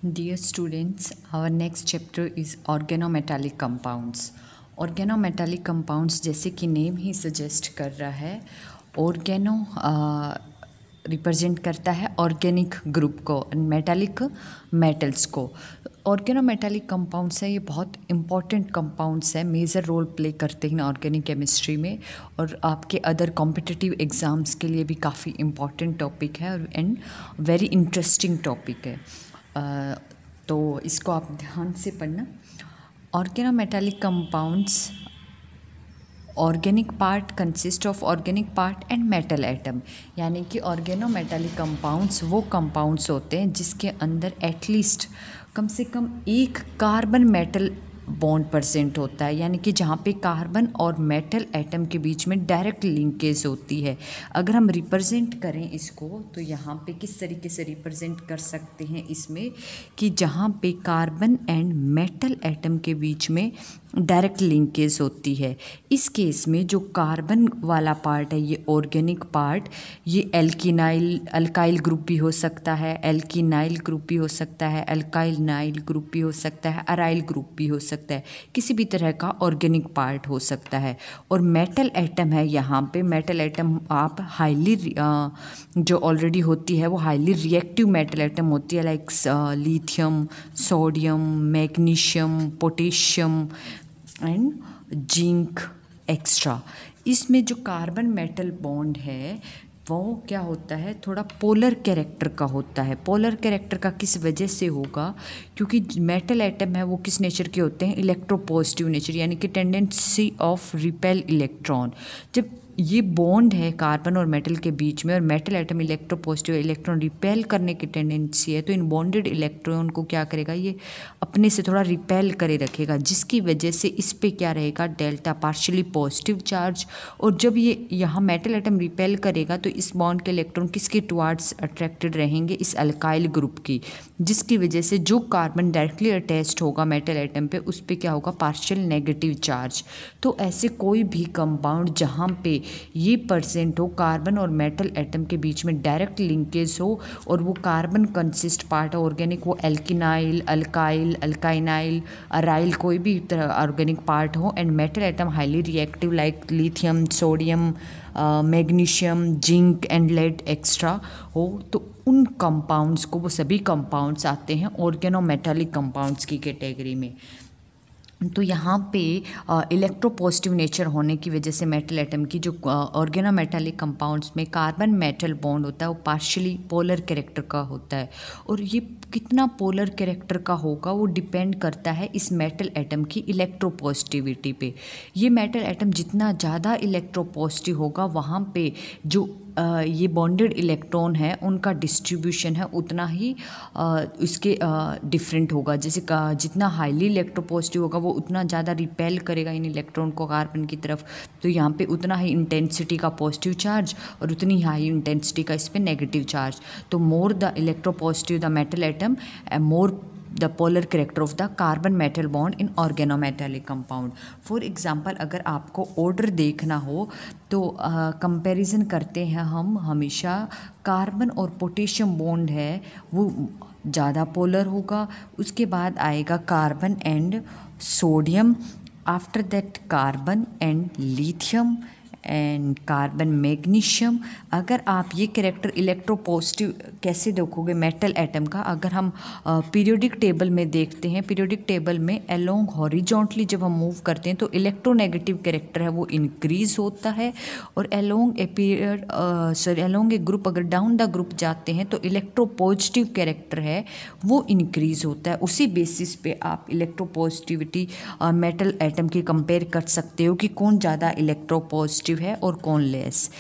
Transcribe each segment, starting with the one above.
Dear students, our next chapter is organometallic compounds. Organometallic compounds जैसे कि name ही suggest कर रहा है, ऑर्गेनो रिप्रेजेंट करता है ऑर्गेनिक ग्रुप को, मेटालिक मेटल्स को। ऑर्गेनोमेटालिक कंपाउंड्स है, ये बहुत इंपॉर्टेंट कंपाउंड्स है, मेजर रोल प्ले करते हैं ऑर्गेनिक केमिस्ट्री में और आपके अदर कॉम्पिटिटिव एग्ज़ाम्स के लिए भी काफ़ी इम्पॉर्टेंट टॉपिक है एंड वेरी इंटरेस्टिंग टॉपिक है। तो इसको आप ध्यान से पढ़ना। Organometallic compounds, organic part consist of organic part and metal atom, यानी कि ऑर्गेनोमेटालिक कंपाउंड्स वो कंपाउंड्स होते हैं जिसके अंदर एटलीस्ट कम से कम एक कार्बन मेटल बॉन्ड प्रेजेंट होता है, यानी कि जहाँ पे कार्बन और मेटल एटम के बीच में डायरेक्ट लिंकेज होती है। अगर हम रिप्रेजेंट करें इसको तो यहाँ पे किस तरीके से रिप्रेजेंट कर सकते हैं इसमें कि जहाँ पे कार्बन एंड मेटल एटम के बीच में डायरेक्ट लिंकेज होती है। इस केस में जो कार्बन वाला पार्ट है, ये ऑर्गेनिक पार्ट, ये अल्काइल ग्रुप भी हो सकता है, एल्किनाइल ग्रुप भी हो सकता है, अल्काइनाइल ग्रुप भी हो सकता है, अराइल ग्रुप भी हो सकता है, किसी भी तरह का ऑर्गेनिक पार्ट हो सकता है। और मेटल एटम है, यहाँ पे मेटल एटम आप हाईली जो ऑलरेडी होती है वो हाईली रिएक्टिव मेटल एटम होती है, like lithium, sodium, magnesium, potassium and zinc extra. इसमें जो कार्बन मेटल बॉन्ड है वो क्या होता है, थोड़ा पोलर कैरेक्टर का होता है। पोलर कैरेक्टर का किस वजह से होगा, क्योंकि मेटल एटम है वो किस नेचर के होते हैं, इलेक्ट्रोपॉजिटिव नेचर, यानी कि टेंडेंसी ऑफ रिपेल इलेक्ट्रॉन। जब ये बॉन्ड है कार्बन और मेटल के बीच में और metal atom electropositive, electron repel करने की टेंडेंसी है, तो इन बॉन्डेड इलेक्ट्रॉन को क्या करेगा, ये अपने से थोड़ा रिपेल करे रखेगा, जिसकी वजह से इस पे क्या रहेगा, डेल्टा पार्शियली पॉजिटिव चार्ज। और जब ये यहाँ मेटल एटम रिपेल करेगा तो इस बॉन्ड के इलेक्ट्रॉन किसके टुवार्ड्स अट्रैक्टेड रहेंगे, इस अल्काइल ग्रुप की, जिसकी वजह से जो कार्बन डायरेक्टली अटैच्ड होगा मेटल एटम पे उस पर क्या होगा, पार्शियल नेगेटिव चार्ज। तो ऐसे कोई भी कंपाउंड जहाँ पे ये परसेंट हो कार्बन और मेटल एटम के बीच में डायरेक्ट लिंकेज हो और वो कार्बन कंसिस्ट पार्ट ऑर्गेनिक, वो एल्किनाइल, अल्काइल, अल्काइनाइल, अराइल कोई भी तरह ऑर्गेनिक पार्ट हो, and metal atom highly reactive like lithium, sodium, magnesium, zinc and lead extra हो, तो उन कंपाउंड्स को, वो सभी कंपाउंड्स आते हैं ऑर्गेनोमेटालिक कंपाउंड्स की कैटेगरी में। तो यहाँ पे इलेक्ट्रोपॉजिटिव नेचर होने की वजह से मेटल एटम की जो ऑर्गेनोमेटालिक कंपाउंड्स में कार्बन मेटल बॉन्ड होता है वो पार्शियली पोलर कैरेक्टर का होता है। और ये कितना पोलर कैरेक्टर का होगा वो डिपेंड करता है इस मेटल एटम की इलेक्ट्रोपॉजिटिविटी पे। ये मेटल एटम जितना ज़्यादा इलेक्ट्रोपॉजिटिव होगा वहाँ पे जो ये बॉन्डेड इलेक्ट्रॉन है उनका डिस्ट्रीब्यूशन है उतना ही इसके डिफरेंट होगा। जैसे जितना हाईली इलेक्ट्रोपॉजिटिव होगा वो उतना ज़्यादा रिपेल करेगा इन इलेक्ट्रॉन को कार्बन की तरफ, तो यहाँ पे उतना ही इंटेंसिटी का पॉजिटिव चार्ज और उतनी हाई इंटेंसिटी का इस पर नेगेटिव चार्ज। तो more the electropositive the metal atom, more the polar character of the carbon metal bond in organometallic compound. For example, अगर आपको ऑर्डर देखना हो तो कंपैरिजन करते हैं हम हमेशा, कार्बन और पोटेशियम बॉन्ड है वो ज़्यादा पोलर होगा, उसके बाद आएगा carbon and sodium, after that carbon and lithium and carbon magnesium. अगर आप ये कैरेक्टर इलेक्ट्रोपॉजिटिव कैसे देखोगे मेटल एटम का, अगर हम पीरियोडिक टेबल में देखते हैं, पीरियोडिक टेबल में अलोंग हॉरिजॉन्टली जब हम मूव करते हैं तो इलेक्ट्रोनेगेटिव कैरेक्टर है वो इंक्रीज होता है, और along a period along A group अगर डाउन द ग्रुप जाते हैं तो इलेक्ट्रोपॉजिटिव कैरेक्टर है वो इंक्रीज होता है। उसी बेसिस पे आप इलेक्ट्रोपॉजिटिविटी मेटल एटम की कंपेयर कर सकते हो कि कौन ज़्यादा इलेक्ट्रोपॉजिटिव है और कौन लेस।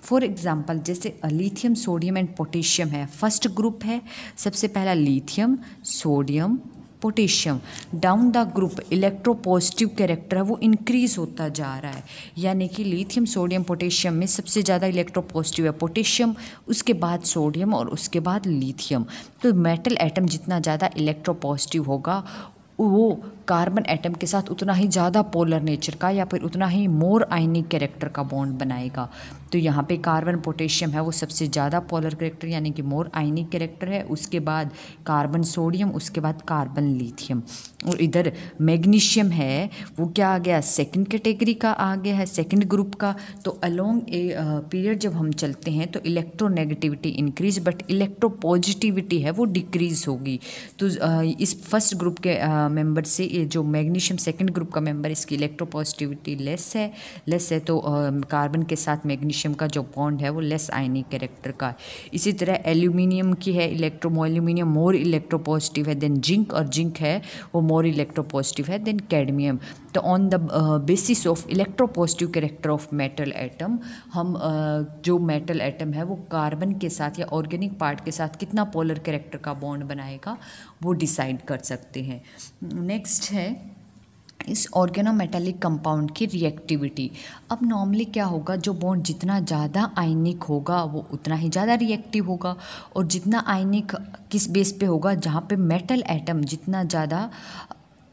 फॉर एग्जाम्पल जैसे लिथियम, सोडियम एंड पोटेशियम है, फर्स्ट ग्रुप है सबसे पहला lithium, sodium, potassium, down the group electropositive character है वो इंक्रीज होता जा रहा है, यानी कि लिथियम, सोडियम, पोटेशियम में सबसे ज़्यादा इलेक्ट्रोपॉजिटिव है पोटेशियम, उसके बाद सोडियम और उसके बाद लिथियम। तो मेटल एटम जितना ज़्यादा इलेक्ट्रोपॉजिटिव होगा वो कार्बन एटम के साथ उतना ही ज़्यादा पोलर नेचर का या फिर उतना ही मोर आयनिक कैरेक्टर का बॉन्ड बनाएगा। तो यहाँ पे कार्बन पोटेशियम है वो सबसे ज़्यादा पोलर कैरेक्टर यानी कि मोर आयनिक कैरेक्टर है, उसके बाद कार्बन सोडियम, उसके बाद कार्बन लिथियम। और इधर मैग्नीशियम है वो क्या आ गया, सेकंड कैटेगरी का आ गया है, सेकंड ग्रुप का। तो अलोंग ए पीरियड जब हम चलते हैं तो इलेक्ट्रोनेगेटिविटी इंक्रीज बट इलेक्ट्रोपॉजिटिविटी है वो डिक्रीज होगी। तो इस फर्स्ट ग्रुप के मेंबर से ये जो मैग्नीशियम सेकंड ग्रुप का मेंबर, इसकी इलेक्ट्रोपॉजिटिविटी लेस है तो कार्बन के साथ मैग्नीशियम का जो बॉन्ड है वो लेस आयनिक कैरेक्टर का है। इसी तरह एल्यूमिनियम की है एल्यूमिनियम मोर इलेक्ट्रोपॉजिटिव है देन जिंक, और जिंक है वो मोर इलेक्ट्रोपॉजिटिव है देन कैडमियम। तो on the basis of electropositive character of metal atom हम जो मेटल एटम है वो कार्बन के साथ या ऑर्गेनिक पार्ट के साथ कितना पोलर कैरेक्टर का बॉन्ड बनाएगा वो डिसाइड कर सकते हैं। नेक्स्ट है इस ऑर्गेनोमेटालिक कंपाउंड की रिएक्टिविटी। अब नॉर्मली क्या होगा, जो बॉन्ड जितना ज़्यादा आयनिक होगा वो उतना ही ज़्यादा रिएक्टिव होगा, और जितना आयनिक किस बेस पे होगा, जहाँ पे मेटल एटम जितना ज़्यादा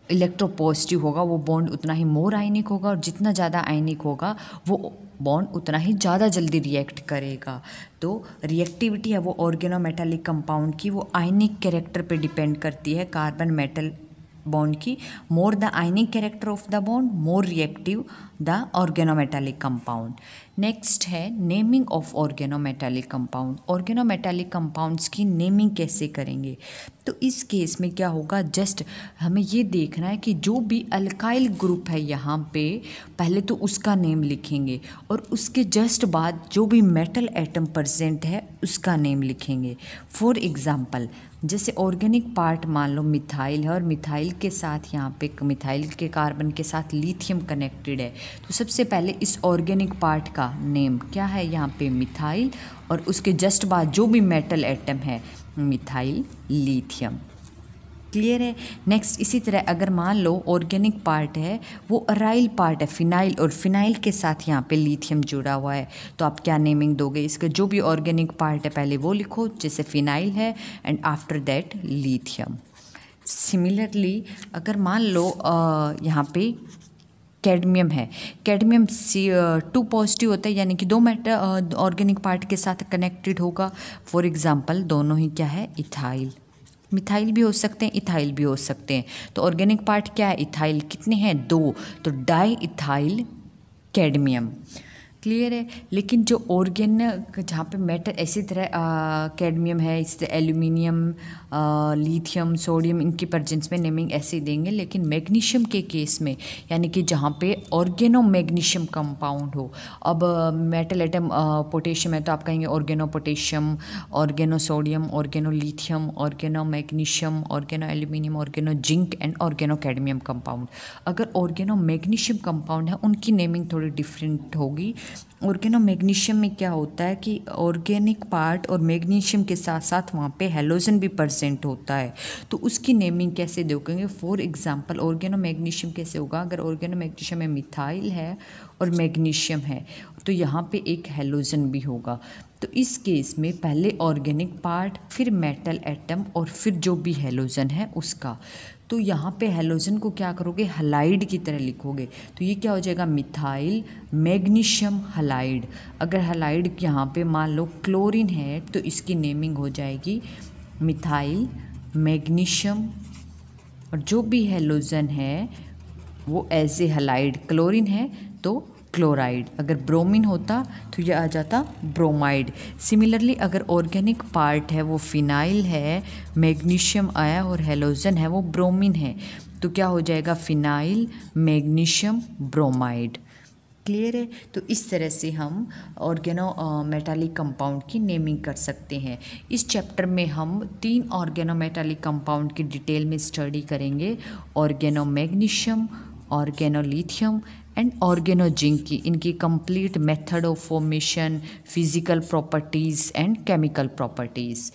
इलेक्ट्रोपॉजिटिव होगा वो बॉन्ड उतना ही मोर आयनिक होगा, और जितना ज़्यादा आयनिक होगा वो बॉन्ड उतना ही ज़्यादा जल्दी रिएक्ट करेगा। तो रिएक्टिविटी है वो ऑर्गेनोमेटालिक कंपाउंड की वो आयनिक कैरेक्टर पे डिपेंड करती है, कार्बन मेटल बॉन्ड की। More the ionic character of the bond more reactive the organometallic compound. Next है naming of organometallic compound. Organometallic compounds की नेमिंग कैसे करेंगे, तो इस केस में क्या होगा, जस्ट हमें ये देखना है कि जो भी अल्काइल ग्रुप है यहाँ पे पहले तो उसका नेम लिखेंगे, और उसके जस्ट बाद जो भी मेटल एटम प्रेजेंट है उसका नेम लिखेंगे। फॉर एग्जांपल जैसे ऑर्गेनिक पार्ट मान लो मिथाइल है, और मिथाइल के साथ यहाँ पे मिथाइल के कार्बन के साथ लिथियम कनेक्टेड है, तो सबसे पहले इस ऑर्गेनिक पार्ट का नेम क्या है यहाँ पे मिथाइल, और उसके जस्ट बाद जो भी मेटल एटम है मिथाइल लिथियम। क्लियर है। नेक्स्ट इसी तरह अगर मान लो ऑर्गेनिक पार्ट है वो अराइल पार्ट है फिनाइल, और फिनाइल के साथ यहाँ पे लिथियम जुड़ा हुआ है, तो आप क्या नेमिंग दोगे, इसका जो भी ऑर्गेनिक पार्ट है पहले वो लिखो, जैसे फिनाइल है and after that lithium. Similarly अगर मान लो यहाँ पे कैडमियम है, कैडमियम C2 पॉजिटिव होता है यानी कि दो मेटल ऑर्गेनिक पार्ट के साथ कनेक्टेड होगा। फॉर एग्जांपल दोनों ही क्या है इथाइल, मिथाइल भी हो सकते हैं इथाइल भी हो सकते हैं। तो ऑर्गेनिक पार्ट क्या है इथाइल, कितने हैं दो, तो डाई इथाइल कैडमियम। क्लियर है। लेकिन जो ऑर्गेनिक जहाँ पे मेटल इसी तरह कैडमियम है, इस तरह एल्यूमिनियम, लिथियम, सोडियम, इनकी प्रेजेंस में नेमिंग ऐसे देंगे। लेकिन मैग्नीशियम के केस में यानी कि जहाँ पे ऑर्गेनो मैग्नीशियम कंपाउंड हो, अब मेटल एटम पोटेशियम है तो आप कहेंगे organo potassium, organo sodium, organo lithium, organo magnesium, organo aluminium, organo zinc and organo cadmium compound. अगर ऑर्गेनो मैग्नीशियम कंपाउंड है उनकी नेमिंग थोड़ी डिफरेंट होगी। ऑर्गेनो मैग्नीशियम में क्या होता है कि ऑर्गेनिक पार्ट और मैग्नीशियम के साथ साथ वहाँ पे हेलोजन भी प्रेजेंट होता है, तो उसकी नेमिंग कैसे दोगे। फॉर एग्जांपल ऑर्गेनो मैग्नीशियम कैसे होगा, अगर ऑर्गेनो मैग्नीशियम में मिथाइल है और मैग्नीशियम है तो यहाँ पे एक हेलोजन भी होगा। तो इस केस में पहले ऑर्गेनिक पार्ट, फिर मेटल एटम और फिर जो भी हेलोजन है उसका। तो यहाँ पे हेलोजन को क्या करोगे हलाइड की तरह लिखोगे, तो ये क्या हो जाएगा मिथाइल मैग्नीशियम हलाइड। अगर हलाइड यहाँ पे मान लो क्लोरीन है तो इसकी नेमिंग हो जाएगी मिथाइल मैग्नीशियम, और जो भी हेलोजन है वो एज ए हलाइड, क्लोरीन है तो क्लोराइड, अगर ब्रोमीन होता तो ये आ जाता ब्रोमाइड। सिमिलरली अगर ऑर्गेनिक पार्ट है वो फिनाइल है, मैग्नीशियम आया और हेलोजन है वो ब्रोमीन है, तो क्या हो जाएगा फिनाइल मैग्नीशियम ब्रोमाइड। क्लियर है। तो इस तरह से हम ऑर्गेनो मेटालिक कंपाउंड की नेमिंग कर सकते हैं। इस चैप्टर में हम 3 ऑर्गेनो मेटालिक कंपाउंड की डिटेल में स्टडी करेंगे, organo magnesium, organo lithium and organo zinc की, इनकी complete method of formation, physical properties and chemical properties.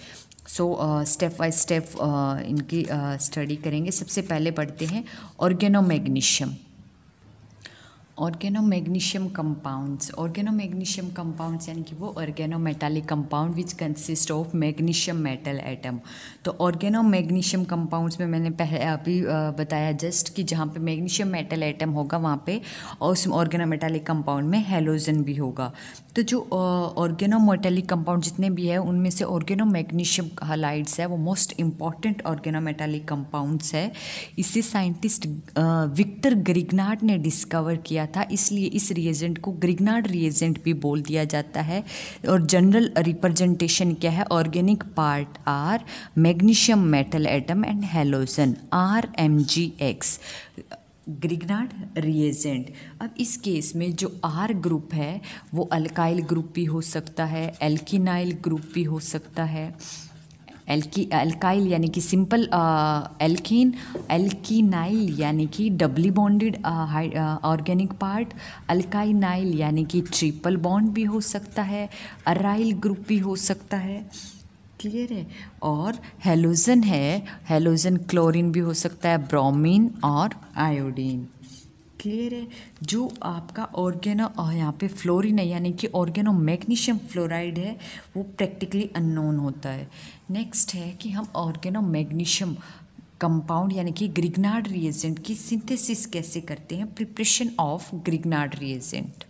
So step by step इनकी स्टडी करेंगे। सबसे पहले पढ़ते हैं ऑर्गेनो मैग्नीशियम। ऑर्गेनोमैग्नीशियम कंपाउंड्स यानी कि वो organometallic compound which consist of magnesium metal atom. तो ऑर्गेनोमैग्नीशियम कंपाउंड्स में मैंने अभी बताया जस्ट कि जहाँ पे मैग्नीशियम मेटल एटम होगा वहाँ पे और उस ऑर्गेनोमेटालिक कंपाउंड में हैलोजन भी होगा। तो जो ऑर्गेनोमेटालिक कंपाउंड जितने भी है उनमें से ऑर्गेनोमैग्नीशियम हालाइड्स है वो मोस्ट इंपॉर्टेंट ऑर्गेनोमेटालिक कंपाउंड्स है। इसे साइंटिस्ट विक्टर ग्रिग्नार्ड ने डिस्कवर किया था, इसलिए इस रिएजेंट को ग्रिग्नार्ड रिएजेंट भी बोल दिया जाता है। और जनरल रिप्रेजेंटेशन क्या है? Organic part R magnesium metal atom and halogen RMgX Grignard reagent. अब इस केस में जो R ग्रुप है वो अल्काइल ग्रुप भी हो सकता है, एल्किनाइल ग्रुप भी हो सकता है। अल्काइल यानी कि सिंपल एल्कीन, एल्कीनाइल यानी कि डबली बॉन्डेड ऑर्गेनिक पार्ट, अल्काइनाइल यानी कि ट्रिपल बॉन्ड भी हो सकता है, अराइल ग्रुप भी हो सकता है। क्लियर है? और हैलोजन है, हैलोजन क्लोरीन भी हो सकता है, ब्रोमीन और आयोडीन। क्लियर है? जो आपका यहाँ पे फ्लोरीन है यानी कि ऑर्गेनो मैग्नीशियम फ्लोराइड है वो प्रैक्टिकली अननोन होता है। नेक्स्ट है कि हम ऑर्गेनो मैग्नीशियम कंपाउंड यानी कि ग्रिग्नार्ड रिएजेंट की सिंथेसिस कैसे करते हैं। Preparation of Grignard reagent.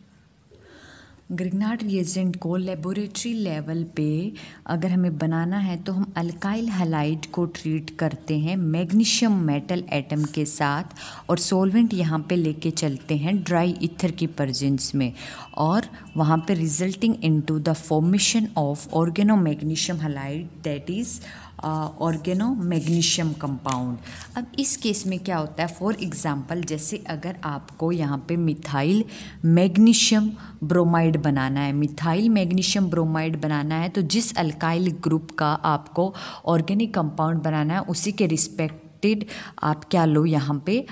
Grignard reagent को लेबोरेटरी लेवल पे अगर हमें बनाना है तो हम अल्काइल हैलाइड को ट्रीट करते हैं मैग्नीशियम मेटल एटम के साथ और सॉल्वेंट यहाँ पे लेके चलते हैं ड्राई ईथर की प्रेजेंस में और वहाँ पे resulting into the formation of organo magnesium halide that is organo magnesium compound. अब इस केस में क्या होता है? फॉर एग्जांपल जैसे अगर आपको यहाँ पे मिथाइल मैग्नीशियम ब्रोमाइड बनाना है, मिथाइल मैग्नीशियम ब्रोमाइड बनाना है तो जिस अल्काइल ग्रुप का आपको ऑर्गेनिक कंपाउंड बनाना है उसी के रिस्पेक्टेड आप क्या लो यहाँ पे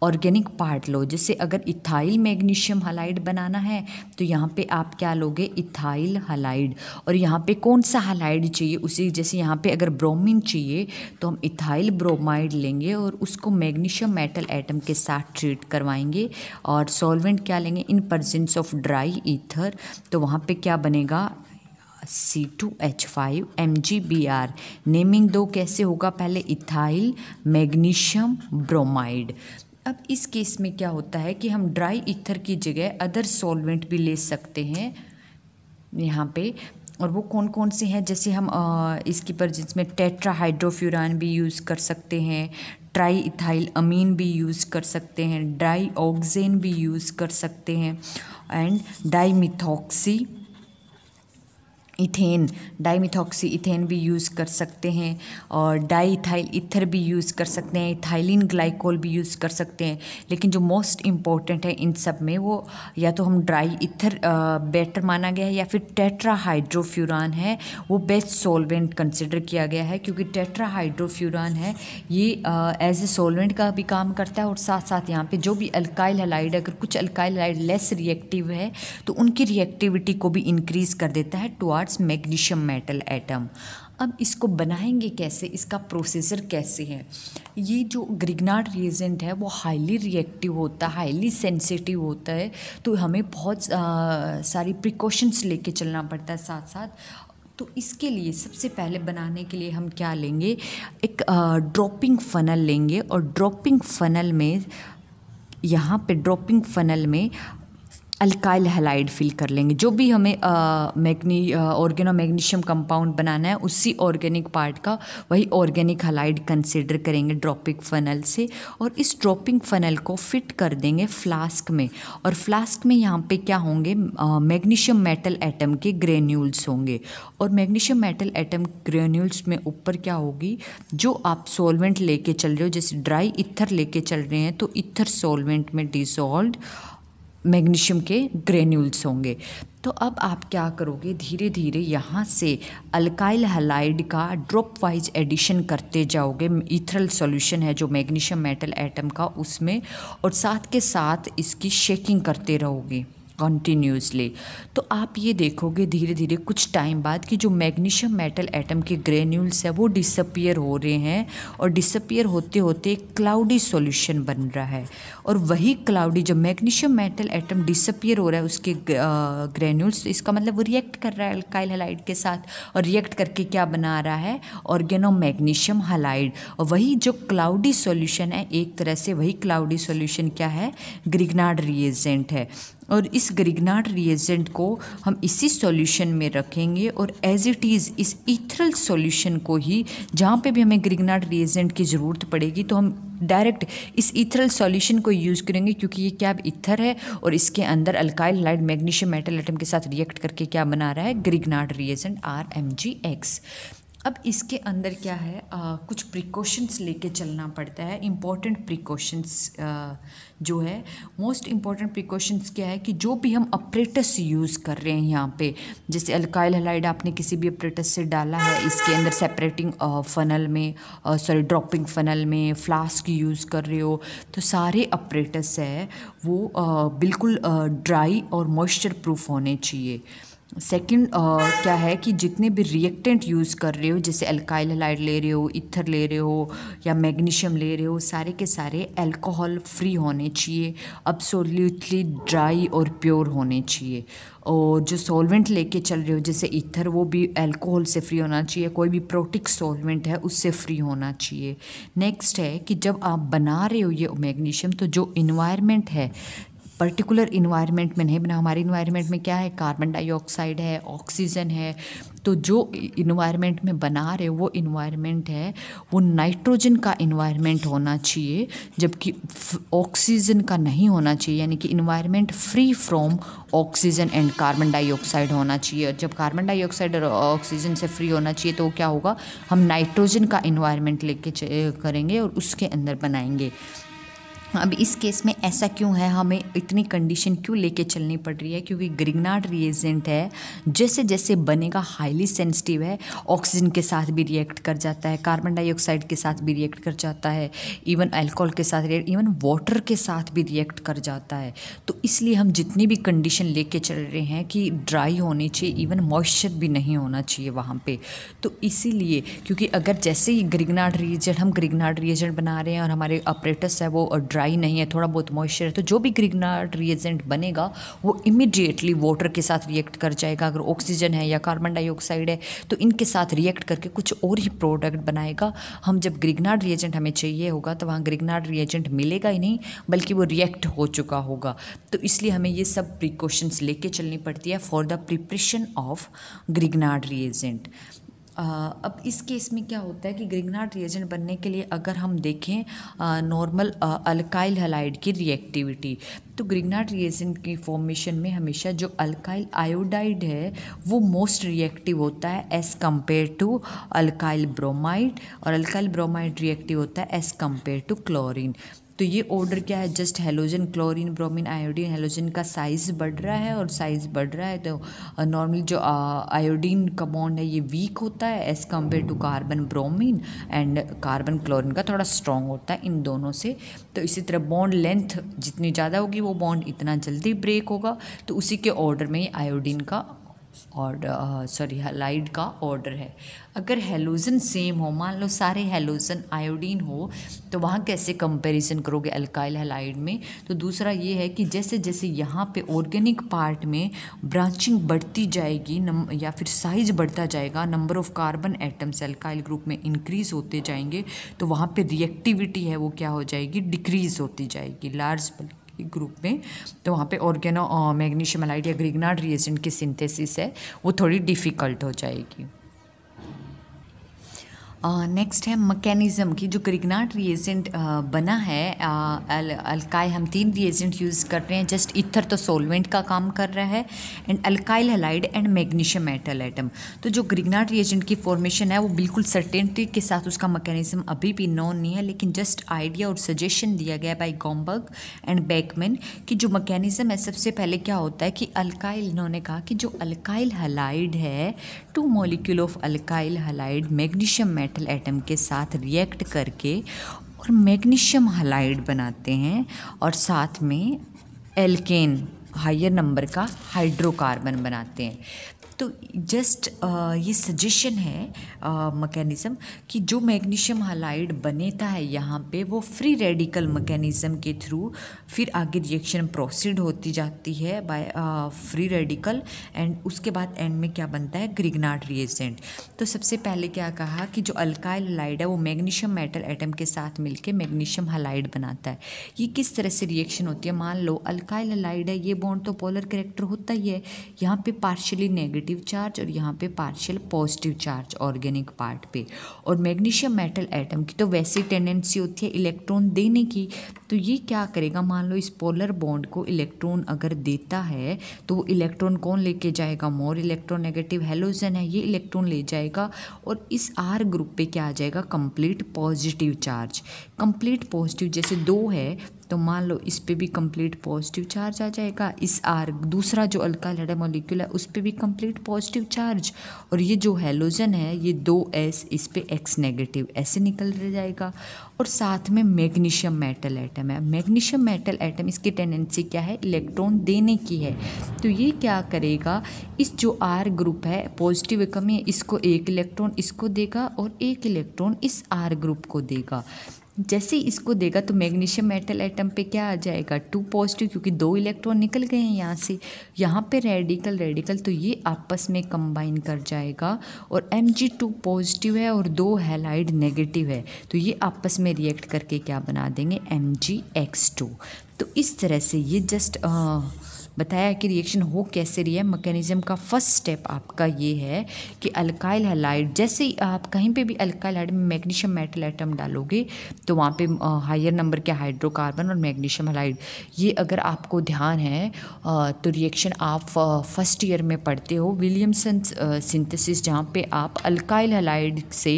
ऑर्गेनिक पार्ट लो। जैसे अगर इथाइल मैग्नीशियम हालाइड बनाना है तो यहाँ पे आप क्या लोगे? Ethyl halide. और यहाँ पे कौन सा हालाइड चाहिए उसी, जैसे यहाँ पे अगर ब्रोमीन चाहिए तो हम इथाइल ब्रोमाइड लेंगे और उसको मैग्नीशियम मेटल एटम के साथ ट्रीट करवाएंगे और सॉल्वेंट क्या लेंगे? In presence of dry ether. तो वहाँ पे क्या बनेगा? C2H5 MgBr। नेमिंग दो कैसे होगा? पहले इथाइल मैग्नीशियम ब्रोमाइड। अब इस केस में क्या होता है कि हम ड्राई ईथर की जगह अदर सॉल्वेंट भी ले सकते हैं यहाँ पे। और वो कौन कौन से हैं? जैसे हम इसकी प्रेजेंस में टेट्राहाइड्रोफ्यूरान भी यूज़ कर सकते हैं, ट्राई इथाइल अमीन भी यूज़ कर सकते हैं, डाई ऑक्सेन भी यूज़ कर सकते हैं एंड डाईमिथॉक्सी इथेन, डाईमिथॉक्सी इथेन भी यूज़ कर सकते हैं और डाई इथाइल ईथर भी यूज़ कर सकते हैं, इथाइलिन ग्लाइकोल भी यूज़ कर सकते हैं। लेकिन जो मोस्ट इम्पॉर्टेंट है इन सब में वो या तो हम ड्राई ईथर बेटर माना गया है या फिर टेट्राहाइड्रोफ्यूरान है वो बेस्ट सॉल्वेंट कंसिडर किया गया है क्योंकि टेट्राहाइड्रोफ्यूरान है ये एज ए सॉल्वेंट का भी काम करता है और साथ साथ यहाँ पे जो भी अल्काइल हैलाइड, अगर कुछ अल्काइल हैलाइड लेस रिएक्टिव है तो उनकी रिएक्टिविटी को भी इंक्रीज़ कर देता है टुवर्ड्स मैग्नीशियम मेटल एटम। अब इसको बनाएंगे कैसे? इसका प्रोसेसर कैसे है? ये जो ग्रिग्नार्ड रिएजेंट है वो हाईली रिएक्टिव होता है, हाईली सेंसिटिव होता है तो हमें बहुत सारी प्रिकॉशंस लेके चलना पड़ता है साथ साथ। तो इसके लिए सबसे पहले बनाने के लिए हम क्या लेंगे? एक ड्रॉपिंग फनल लेंगे और ड्रॉपिंग फनल में यहाँ पे ड्रॉपिंग फनल में अल्काइल हैलाइड फिल कर लेंगे। जो भी हमें ऑर्गेनो मैग्नीशियम कंपाउंड बनाना है उसी ऑर्गेनिक पार्ट का वही ऑर्गेनिक हैलाइड कंसिडर करेंगे ड्रॉपिंग फनल से और इस ड्रॉपिंग फनल को फिट कर देंगे फ्लास्क में। और फ्लास्क में यहाँ पे क्या होंगे? मैग्नीशियम मेटल एटम के ग्रेन्यूल्स होंगे और मैग्नीशियम मेटल एटम ग्रेन्यूल्स में ऊपर क्या होगी? जो आप सॉल्वेंट लेके चल रहे हो, जैसे ड्राई ईथर लेके चल रहे हैं तो ईथर सॉल्वेंट में डिसॉल्व्ड मैग्नीशियम के ग्रेन्यूल्स होंगे। तो अब आप क्या करोगे? धीरे धीरे यहाँ से अल्काइल हैलाइड का ड्रॉप वाइज एडिशन करते जाओगे। ईथरल सॉल्यूशन है जो मैग्नीशियम मेटल एटम का उसमें और साथ के साथ इसकी शेकिंग करते रहोगे। कंटिन्यूसली। तो आप ये देखोगे धीरे धीरे कुछ टाइम बाद कि जो मैग्नीशियम मेटल एटम के ग्रेन्यूल्स है वो डिसअपियर हो रहे हैं, और डिसअपियर होते होते एक क्लाउडी सॉल्यूशन बन रहा है। और वही क्लाउडी जब मैग्नीशियम मेटल एटम डिसअपियर हो रहा है उसके ग्रेन्यूल्स, तो इसका मतलब वो रिएक्ट कर रहा है अल्काइल हैलाइड के साथ, और रिएक्ट करके क्या बना रहा है, ऑर्गेनो मैग्नीशियम हैलाइड। और वही जो क्लाउडी सॉल्यूशन है, एक तरह से वही क्लाउडी सॉल्यूशन क्या है, ग्रिग्नार्ड रिएजेंट है। और इस ग्रिग्नार्ड रिएजेंट को हम इसी सॉल्यूशन में रखेंगे, और एज इट इज़ इस इथरल सॉल्यूशन को ही, जहाँ पे भी हमें ग्रिग्नार्ड रिएजेंट की ज़रूरत पड़ेगी तो हम डायरेक्ट इस इथरल सॉल्यूशन को यूज़ करेंगे, क्योंकि ये क्या इथर है और इसके अंदर alkyl halide magnesium metal atom के साथ रिएक्ट करके क्या बना रहा है, ग्रिग्नार्ड रिएजेंट RMgX। अब इसके अंदर क्या है, कुछ प्रिकॉशंस लेके चलना पड़ता है, इम्पॉर्टेंट प्रिकॉशंस जो है, मोस्ट इम्पॉर्टेंट प्रिकॉशंस क्या है कि जो भी हम अपरेटस यूज़ कर रहे हैं यहाँ पे, जैसे अल्काइल हैलाइड आपने किसी भी अपरेटस से डाला है, इसके अंदर सेपरेटिंग फनल में, ड्रॉपिंग फनल में, फ्लास्क यूज़ कर रहे हो, तो सारे अपरेटस है वो बिल्कुल ड्राई और मॉइस्चर प्रूफ होने चाहिए। सेकंड क्या है कि जितने भी रिएक्टेंट यूज़ कर रहे हो, जैसे अल्काइल हैलाइड ले रहे हो, ईथर ले रहे हो या मैग्नीशियम ले रहे हो, सारे के सारे अल्कोहल फ्री होने चाहिए, अब्सोल्युटली ड्राई और प्योर होने चाहिए। और जो सॉल्वेंट लेके चल रहे हो जैसे ईथर, वो भी अल्कोहल से फ्री होना चाहिए, कोई भी प्रोटिक सॉल्वेंट है उससे फ्री होना चाहिए। नेक्स्ट है कि जब आप बना रहे हो ये मैग्नीशियम, तो जो इन्वायरमेंट है, पर्टिकुलर इन्वायरमेंट में नहीं बना, हमारे इन्वायरमेंट में क्या है, कार्बन डाइऑक्साइड है, ऑक्सीजन है, तो जो इन्वायरमेंट में बना रहे हो वो इन्वायरमेंट है वो नाइट्रोजन का इन्वायरमेंट होना चाहिए, जबकि ऑक्सीजन का नहीं होना चाहिए, यानी कि environment free from oxygen and carbon dioxide होना चाहिए। और जब कार्बन डाइऑक्साइड और ऑक्सीजन से फ्री होना चाहिए तो क्या होगा, हम नाइट्रोजन का इन्वायरमेंट लेके करेंगे और उसके अंदर बनाएंगे। अब इस केस में ऐसा क्यों है, हमें इतनी कंडीशन क्यों लेके चलनी पड़ रही है, क्योंकि ग्रिग्नार्ड रिएजेंट है जैसे जैसे बनेगा हाईली सेंसिटिव है, ऑक्सीजन के साथ भी रिएक्ट कर जाता है, कार्बन डाइऑक्साइड के साथ भी रिएक्ट कर जाता है, इवन अल्कोहल के साथ रिएक्ट, इवन वाटर के साथ भी रिएक्ट कर जाता है। तो इसलिए हम जितनी भी कंडीशन लेके चल रहे हैं कि ड्राई होनी चाहिए, इवन मॉइस्चर भी नहीं होना चाहिए वहाँ पे। तो इसीलिए क्योंकि अगर जैसे ही ग्रिग्नार्ड रिएजेंट, हम ग्रिग्नार्ड रिएजेंट बना रहे हैं और हमारे ऑपरेटस है वो ड्राई नहीं है, थोड़ा बहुत मॉइस्चर है, तो जो भी ग्रिग्नार्ड रिएजेंट बनेगा वो इमीडिएटली वाटर के साथ रिएक्ट कर जाएगा। अगर ऑक्सीजन है या कार्बन डाइऑक्साइड है तो इनके साथ रिएक्ट करके कुछ और ही प्रोडक्ट बनाएगा। हम जब ग्रिग्नार्ड रिएजेंट हमें चाहिए होगा तो वहाँ ग्रिग्नार्ड रिएजेंट मिलेगा ही नहीं, बल्कि वो रिएक्ट हो चुका होगा। तो इसलिए हमें ये सब प्रिकॉशंस लेके चलनी पड़ती है for the preparation of Grignard reagent. अब इस केस में क्या होता है कि ग्रिग्नार्ड रिएजेंट बनने के लिए अगर हम देखें नॉर्मल अल्काइल हैलाइड की रिएक्टिविटी, तो ग्रिग्नार्ड रिएजेंट की फॉर्मेशन में हमेशा जो अल्काइल आयोडाइड है वो मोस्ट रिएक्टिव होता है as compare to alkyl bromide, और अल्काइल ब्रोमाइड रिएक्टिव होता है एज़ कम्पेयर टू क्लोरीन। तो ये ऑर्डर क्या है, just halogen, chlorine, bromine, iodine, halogen का साइज़ बढ़ रहा है और साइज़ बढ़ रहा है, तो नॉर्मली जो आयोडीन का बॉन्ड है ये वीक होता है as compare to carbon bromine, and carbon chlorine का थोड़ा स्ट्रॉन्ग होता है इन दोनों से। तो इसी तरह बॉन्ड लेंथ जितनी ज़्यादा होगी वो बॉन्ड इतना जल्दी ब्रेक होगा, तो उसी के ऑर्डर में आयोडीन का हैलाइड का ऑर्डर है। अगर हेलोजन सेम हो, मान लो सारे हेलोजन आयोडीन हो, तो वहाँ कैसे कंपैरिजन करोगे अल्काइल हैलाइड में। तो दूसरा ये है कि जैसे जैसे यहाँ पे ऑर्गेनिक पार्ट में ब्रांचिंग बढ़ती जाएगी या फिर साइज बढ़ता जाएगा, number of carbon atoms alkyl group में इंक्रीज होते जाएंगे, तो वहाँ पे रिएक्टिविटी है वो क्या हो जाएगी, डिक्रीज होती जाएगी लार्ज ग्रुप में। तो वहाँ पे ऑर्गेनो मैग्नीशियम हैलाइड या ग्रिग्नार्ड रिएजेंट की सिंथेसिस है वो थोड़ी डिफ़िकल्ट हो जाएगी। नेक्स्ट है मैकेनिज़्म की, जो ग्रिग्नार्ड रिएजेंट बना है अल्काइल, हम 3 रिएजेंट यूज़ कर रहे हैं, जस्ट ईथर तो सॉल्वेंट का काम कर रहा है, and alkyl halide and magnesium metal atom. तो जो ग्रिग्नार्ड रिएजेंट की फॉर्मेशन है वो बिल्कुल सर्टेनिटी के साथ उसका मैकेनिज़्म अभी भी नोन नहीं है, लेकिन जस्ट आइडिया और सजेशन दिया गया बाय गॉम्बर्ग एंड बेकमैन कि जो मैकेनिज़्म है, सबसे पहले क्या होता है कि अल्काइल, इन्होंने कहा कि जो अल्काइल हैलाइड है, 2 molecule of alkyl halide magnesium metal atom के साथ रिएक्ट करके और मैग्नीशियम हैलाइड बनाते हैं, और साथ में एल्केन हायर नंबर का हाइड्रोकार्बन बनाते हैं। तो जस्ट ये सजेशन है मैकेनिज़्म कि जो मैग्नीशियम हालाइड बनेता है यहाँ पे वो फ्री रेडिकल मैकेनिज़्म के थ्रू फिर आगे रिएक्शन प्रोसीड होती जाती है बाय फ्री रेडिकल, एंड उसके बाद एंड में क्या बनता है, ग्रिग्नार्ड रिएजेंट। तो सबसे पहले क्या कहा कि जो अल्काइल हालाइड है वो मैग्नीशियम मेटल एटम के साथ मिलके मैग्नीशियम हालाइड बनाता है। ये किस तरह से रिएक्शन होती है, मान लो अल्काइल हालाइड है, ये बॉन्ड तो पोलर कैरेक्टर होता ही है, यहाँ पे पार्शियली नेगेटिव चार्ज और यहाँ पे partial positive charge organic part पे, और मैग्नीशियम मेटल एटम की तो वैसी टेंडेंसी होती है इलेक्ट्रॉन देने की। तो ये क्या करेगा, मान लो इस पोलर बॉन्ड को इलेक्ट्रॉन अगर देता है तो वो इलेक्ट्रॉन कौन लेके जाएगा, मोर इलेक्ट्रोनेगेटिव हेलोजन है, ये इलेक्ट्रॉन ले जाएगा और इस आर ग्रुप पे क्या आ जाएगा, complete positive charge. Complete positive जैसे 2 है तो मान लो इस पे भी कंप्लीट पॉजिटिव चार्ज आ जाएगा, इस आर दूसरा जो अल्काइल हाइड्रोजन मॉलिक्यूल है उस पे भी कंप्लीट पॉजिटिव चार्ज, और ये जो हेलोजन है ये 2s, इस पे x नेगेटिव ऐसे निकल जाएगा। और साथ में मैग्नीशियम मेटल एटम है, मैग्नीशियम मेटल एटम इसकी टेंडेंसी क्या है, इलेक्ट्रॉन देने की है। तो ये क्या करेगा, इस जो आर ग्रुप है पॉजिटिव कमी है, इसको एक इलेक्ट्रॉन इसको देगा और एक इलेक्ट्रॉन इस आर ग्रुप को देगा। जैसे ही इसको देगा तो मैग्नीशियम मेटल एटम पे क्या आ जाएगा, 2 पॉजिटिव, क्योंकि 2 इलेक्ट्रॉन निकल गए हैं यहाँ से, यहाँ पे रेडिकल तो ये आपस में कंबाइन कर जाएगा और Mg2 पॉजिटिव है और 2 हैलाइड नेगेटिव है, तो ये आपस में रिएक्ट करके क्या बना देंगे, MgX2। तो इस तरह से ये जस्ट बताया कि रिएक्शन हो कैसे रही है। मैकेनिज्म का फर्स्ट स्टेप आपका ये है कि अल्काइल हैलाइड, जैसे ही आप कहीं पे भी अल्काइल हाइड में मैग्नीशियम मेटल एटम डालोगे तो वहाँ पे हायर नंबर के हाइड्रोकार्बन और मैग्नीशियम हैलाइड, ये अगर आपको ध्यान है तो रिएक्शन आप फर्स्ट ईयर में पढ़ते हो विलियमसन सिंथेसिस, जहाँ पे आप अल्काइल हैलाइड से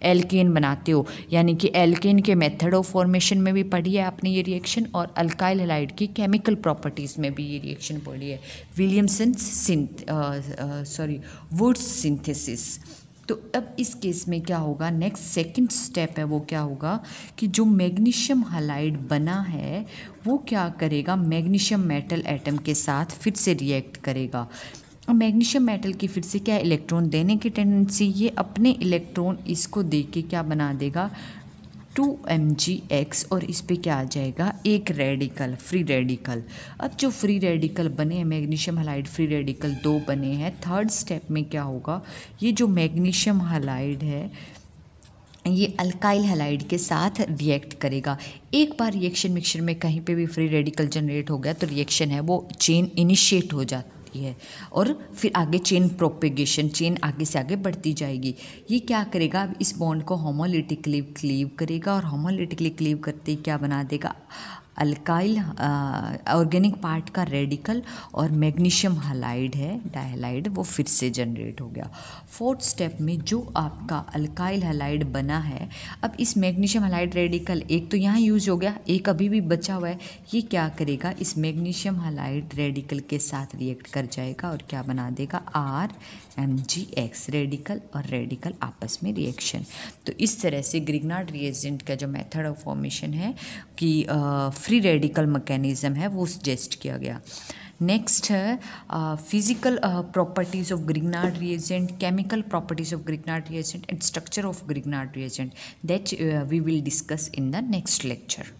एल्केन बनाते हो, यानी कि एल्केन के मेथड ऑफ फॉर्मेशन में भी पढ़ी है आपने ये रिएक्शन, और अल्काइल हैलाइड की केमिकल प्रॉपर्टीज़ में भी ये रिएक्शन पढ़ी है, विलियमसन वुड्स सिंथेसिस। तो अब इस केस में क्या होगा, नेक्स्ट सेकंड स्टेप है वो क्या होगा कि जो मैग्नीशियम हालाइड बना है वो क्या करेगा, मैग्नीशियम मेटल एटम के साथ फिर से रिएक्ट करेगा। मैग्नीशियम मेटल की फिर से क्या इलेक्ट्रॉन देने की टेंडेंसी, ये अपने इलेक्ट्रॉन इसको दे के क्या बना देगा, 2mgx, और इस पे क्या आ जाएगा, एक रेडिकल, फ्री रेडिकल। अब जो फ्री रेडिकल बने हैं मैग्नीशियम हालाइड फ्री रेडिकल 2 बने हैं, थर्ड स्टेप में क्या होगा, ये जो मैग्नीशियम हालाइड है ये अल्काइल हैलाइड के साथ रिएक्ट करेगा। एक बार रिएक्शन मिक्सचर में कहीं पे भी फ्री रेडिकल जनरेट हो गया तो रिएक्शन है वो चेन इनिशिएट हो जाती है और फिर आगे चेन प्रोपेगेशन, चेन आगे से आगे बढ़ती जाएगी। ये क्या करेगा, अब इस बॉन्ड को होमोलिटिकली क्लीव करेगा और होमोलिटिकली क्लीव करते ही क्या बना देगा, अल्काइल ऑर्गेनिक पार्ट का रेडिकल, और मैग्नीशियम हालाइड है डायहालाइड वो फिर से जनरेट हो गया। फोर्थ स्टेप में जो आपका अल्काइल हालाइड बना है, अब इस मैग्नीशियम हालाइड रेडिकल एक तो यहाँ यूज हो गया, एक अभी भी बचा हुआ है, ये क्या करेगा, इस मैग्नीशियम हालाइड रेडिकल के साथ रिएक्ट कर जाएगा और क्या बना देगा, RMgX, रेडिकल और रेडिकल आपस में रिएक्शन। तो इस तरह से ग्रिग्नार्ड रिएजेंट का जो मेथड ऑफ फॉर्मेशन है कि फ्री रेडिकल मैकेनिज्म है वो सजेस्ट किया गया। नेक्स्ट है physical properties of Grignard reagent, chemical properties of Grignard reagent and structure of Grignard reagent, that we will discuss in the next lecture.